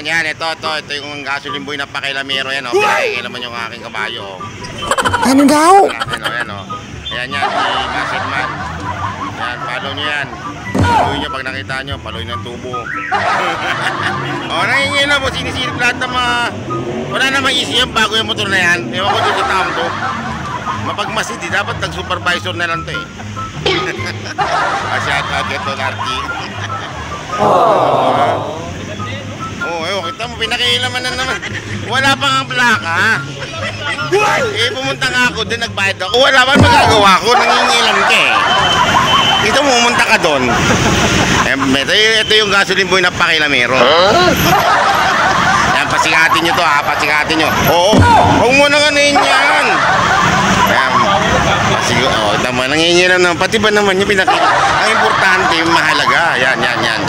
Yan. Ito yung gasoline boy na pakilamero yan, oh. Pinakikilaman yung aking kabayo, oh. Ano daw? Yan, oh. Ayan yan, si Muscle Man. Yan, follow nyo yan. Paluin nyo pag nakita nyo, paluin ng tubo. Nangingilam mo, sinisilip lahat ng mga... Wala na maisip yan bago yung motor na yan. Ewan ko dito taong to. Mapagmasid, dapat nag-supervisor na lang to eh. Shout out ito, Larky. Kita mo, pinakilaman na naman. Wala pa nga plaka. Pumunta nga ako din, nagbayad ako. Wala pa magagawa ko, nangingilam ka eh. Ito, pumunta ka doon. Ito yung gasoline boy na pakilamero. Yan, pasikatin nyo to ha, pasikatin nyo. Oo, huwag mo na kanin yan. Ayan, nangingilam naman. Pati ba naman yung pinakita? Ang importante, yung mahalaga. Yan.